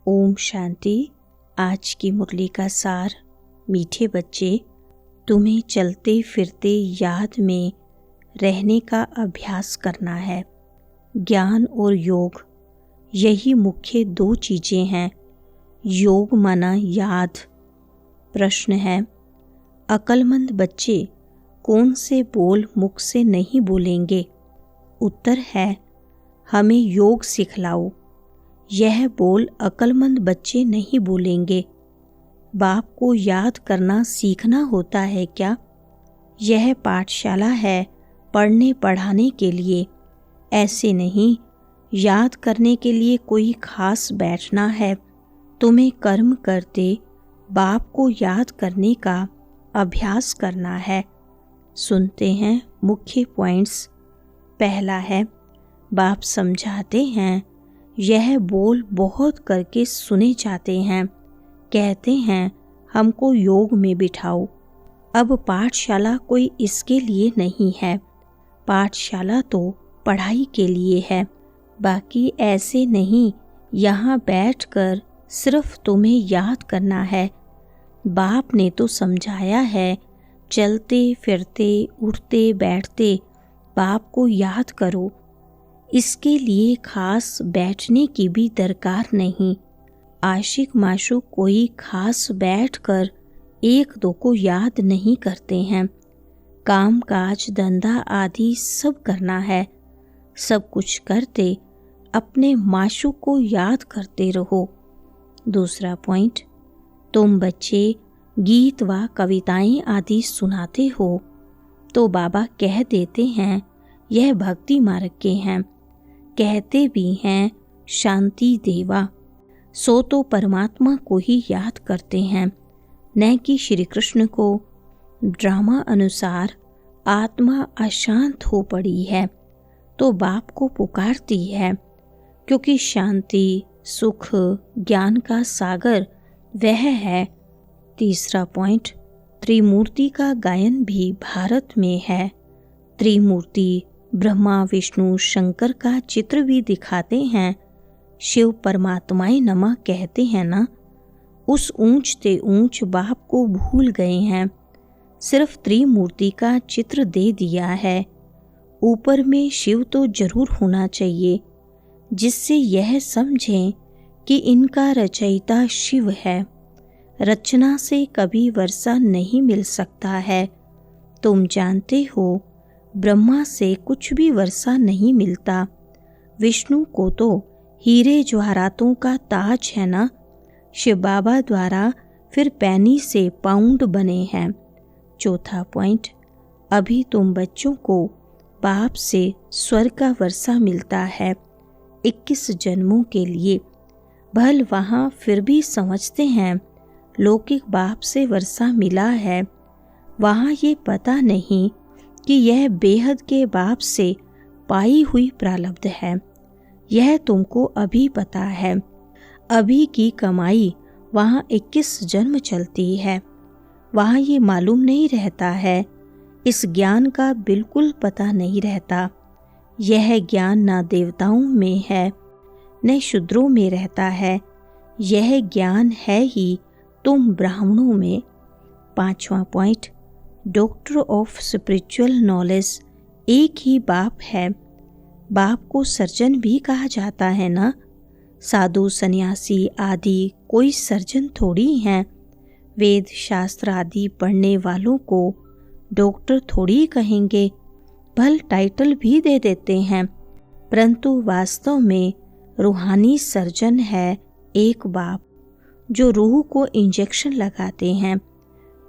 ओम शांति। आज की मुरली का सार। मीठे बच्चे, तुम्हें चलते फिरते याद में रहने का अभ्यास करना है। ज्ञान और योग, यही मुख्य दो चीज़ें हैं। योग माना याद। प्रश्न है, अक्लमंद बच्चे कौन से बोल मुख से नहीं बोलेंगे? उत्तर है, हमें योग सिखलाओ। यह बोल अक्लमंद बच्चे नहीं बोलेंगे। बाप को याद करना सीखना होता है क्या? यह पाठशाला है पढ़ने पढ़ाने के लिए, ऐसे नहीं। याद करने के लिए कोई खास बैठना है। तुम्हें कर्म करते बाप को याद करने का अभ्यास करना है। सुनते हैं मुख्य पॉइंट्स। पहला है, बाप समझाते हैं यह बोल बहुत करके सुने जाते हैं। कहते हैं हमको योग में बिठाओ। अब पाठशाला कोई इसके लिए नहीं है। पाठशाला तो पढ़ाई के लिए है। बाकी ऐसे नहीं यहाँ बैठकर सिर्फ तुम्हें याद करना है। बाप ने तो समझाया है, चलते फिरते उठते बैठते बाप को याद करो। इसके लिए खास बैठने की भी दरकार नहीं। आशिक माशूक कोई खास बैठकर एक दो को याद नहीं करते हैं। काम काज धंधा आदि सब करना है। सब कुछ करते अपने माशूक को याद करते रहो। दूसरा पॉइंट, तुम बच्चे गीत व कविताएं आदि सुनाते हो तो बाबा कह देते हैं यह भक्ति मार्ग के हैं। कहते भी हैं शांति देवा। सो तो परमात्मा को ही याद करते हैं, न कि श्री कृष्ण को। ड्रामा अनुसार आत्मा अशांत हो पड़ी है तो बाप को पुकारती है, क्योंकि शांति सुख ज्ञान का सागर वह है। तीसरा पॉइंट, त्रिमूर्ति का गायन भी भारत में है। त्रिमूर्ति ब्रह्मा विष्णु शंकर का चित्र भी दिखाते हैं। शिव परमात्माए नमः कहते हैं ना। उस ऊंच ते ऊंच बाप को भूल गए हैं। सिर्फ त्रिमूर्ति का चित्र दे दिया है। ऊपर में शिव तो जरूर होना चाहिए, जिससे यह समझें कि इनका रचयिता शिव है। रचना से कभी वर्षा नहीं मिल सकता है। तुम जानते हो ब्रह्मा से कुछ भी वर्षा नहीं मिलता। विष्णु को तो हीरे जवाहरातों का ताज है ना। शिव बाबा द्वारा फिर पैनी से पाउंड बने हैं। चौथा पॉइंट, अभी तुम बच्चों को बाप से स्वर्ग का वर्षा मिलता है 21 जन्मों के लिए। भल वहाँ फिर भी समझते हैं लौकिक बाप से वर्षा मिला है। वहाँ ये पता नहीं कि यह बेहद के बाप से पाई हुई प्रारब्ध है। यह तुमको अभी पता है। अभी की कमाई वहाँ 21 जन्म चलती है। वहाँ ये मालूम नहीं रहता है। इस ज्ञान का बिल्कुल पता नहीं रहता। यह ज्ञान न देवताओं में है न शूद्रों में रहता है। यह ज्ञान है ही तुम ब्राह्मणों में। पांचवा point, doctor of spiritual knowledge एक ही बाप है। बाप को सर्जन भी कहा जाता है ना। साधु सन्यासी आदि कोई सर्जन थोड़ी हैं। वेद शास्त्र आदि पढ़ने वालों को डॉक्टर थोड़ी कहेंगे। भल टाइटल भी दे देते हैं, परंतु वास्तव में रूहानी सर्जन है एक बाप, जो रूह को इंजेक्शन लगाते हैं।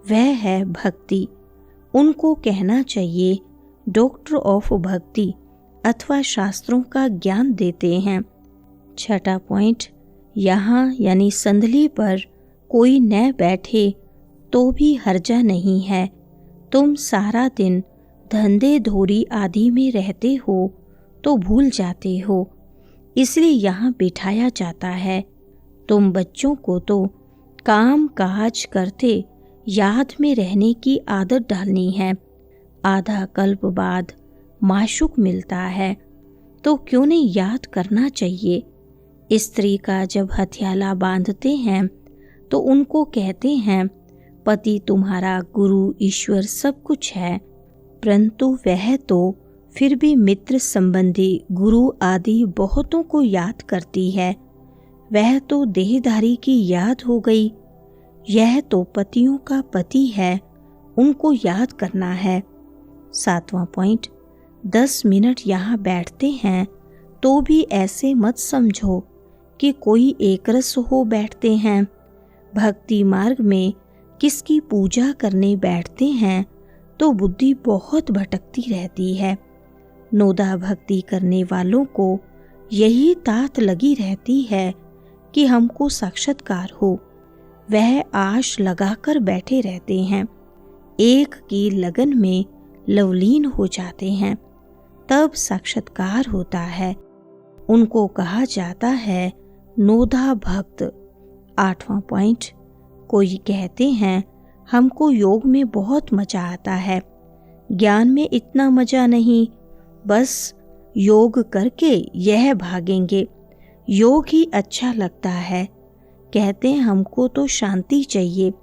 वह है भक्ति। उनको कहना चाहिए डॉक्टर ऑफ भक्ति अथवा शास्त्रों का ज्ञान देते हैं। छठा पॉइंट, यहाँ यानी संदली पर कोई न बैठे तो भी हर्जा नहीं है। तुम सारा दिन धंधे धोरी आदि में रहते हो तो भूल जाते हो, इसलिए यहाँ बिठाया जाता है। तुम बच्चों को तो काम काज करते याद में रहने की आदत डालनी है। आधा कल्प बाद माशूक मिलता है तो क्यों नहीं याद करना चाहिए। स्त्री का जब हथियाला बांधते हैं तो उनको कहते हैं पति तुम्हारा गुरु ईश्वर सब कुछ है, परंतु वह तो फिर भी मित्र संबंधी गुरु आदि बहुतों को याद करती है। वह तो देहधारी की याद हो गई। यह तो पतियों का पति है, उनको याद करना है। 7वां पॉइंट, 10 मिनट यहाँ बैठते हैं तो भी ऐसे मत समझो कि कोई एकरस हो बैठते हैं। भक्ति मार्ग में किसकी पूजा करने बैठते हैं तो बुद्धि बहुत भटकती रहती है। नोदा भक्ति करने वालों को यही तात लगी रहती है कि हमको साक्षात्कार हो। वह आश लगाकर बैठे रहते हैं, एक की लगन में लवलीन हो जाते हैं, तब साक्षात्कार होता है। उनको कहा जाता है नोदा भक्त। 8वां पॉइंट, कोई कहते हैं हमको योग में बहुत मजा आता है, ज्ञान में इतना मजा नहीं, बस योग करके यह भागेंगे, योग ही अच्छा लगता है। कहते हैं हमको तो शांति चाहिए।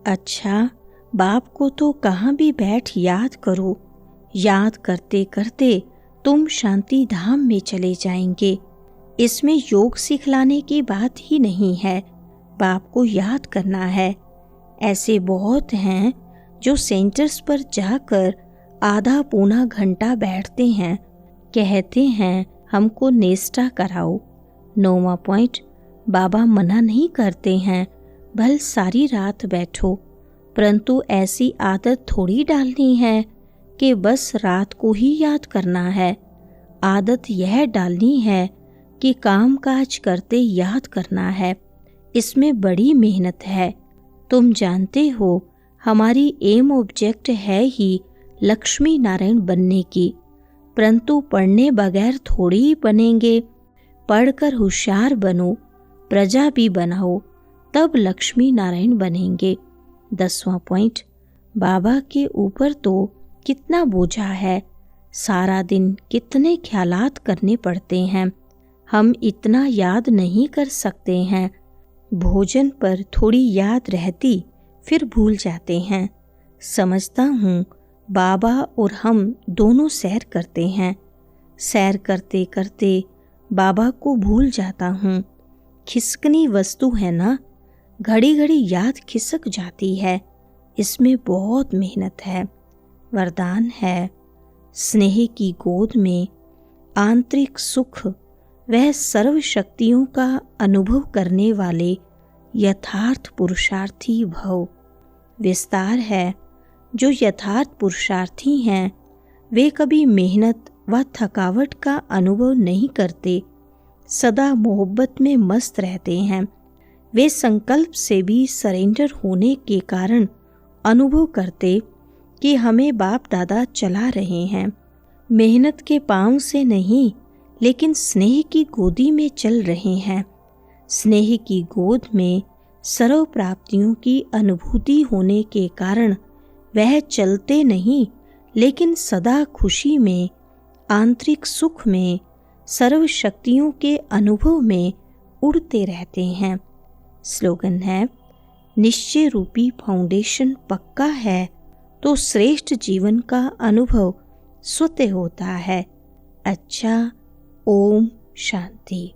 अच्छा, बाप को तो कहाँ भी बैठ याद करो, याद करते करते तुम शांति धाम में चले जाएंगे। इसमें योग सिखलाने की बात ही नहीं है, बाप को याद करना है। ऐसे बहुत हैं जो सेंटर्स पर जाकर आधा पौना घंटा बैठते हैं, कहते हैं हमको नेस्टा कराओ। 9वां पॉइंट, बाबा मना नहीं करते हैं भल सारी रात बैठो, परंतु ऐसी आदत थोड़ी डालनी है कि बस रात को ही याद करना है। आदत यह डालनी है कि काम काज करते याद करना है। इसमें बड़ी मेहनत है। तुम जानते हो हमारी एम ऑब्जेक्ट है ही लक्ष्मी नारायण बनने की, परंतु पढ़ने बगैर थोड़ी ही बनेंगे। पढ़कर होशियार बनो, प्रजा भी बनाओ, तब लक्ष्मी नारायण बनेंगे। 10वां पॉइंट, बाबा के ऊपर तो कितना बोझा है, सारा दिन कितने ख्यालात करने पड़ते हैं, हम इतना याद नहीं कर सकते हैं। भोजन पर थोड़ी याद रहती फिर भूल जाते हैं। समझता हूँ बाबा और हम दोनों सैर करते हैं, सैर करते करते बाबा को भूल जाता हूँ। खिसकनी वस्तु है ना, घड़ी घड़ी याद खिसक जाती है। इसमें बहुत मेहनत है। वरदान है, स्नेह की गोद में आंतरिक सुख वह सर्व शक्तियों का अनुभव करने वाले यथार्थ पुरुषार्थी भव। विस्तार है, जो यथार्थ पुरुषार्थी हैं वे कभी मेहनत व थकावट का अनुभव नहीं करते, सदा मोहब्बत में मस्त रहते हैं। वे संकल्प से भी सरेंडर होने के कारण अनुभव करते कि हमें बाप दादा चला रहे हैं। मेहनत के पांव से नहीं, लेकिन स्नेह की गोदी में चल रहे हैं। स्नेह की गोद में सर्व प्राप्तियों की अनुभूति होने के कारण वह चलते नहीं, लेकिन सदा खुशी में, आंतरिक सुख में, सर्व शक्तियों के अनुभव में उड़ते रहते हैं। स्लोगन है, निश्चय रूपी फाउंडेशन पक्का है तो श्रेष्ठ जीवन का अनुभव स्वतः होता है। अच्छा, ओम शांति।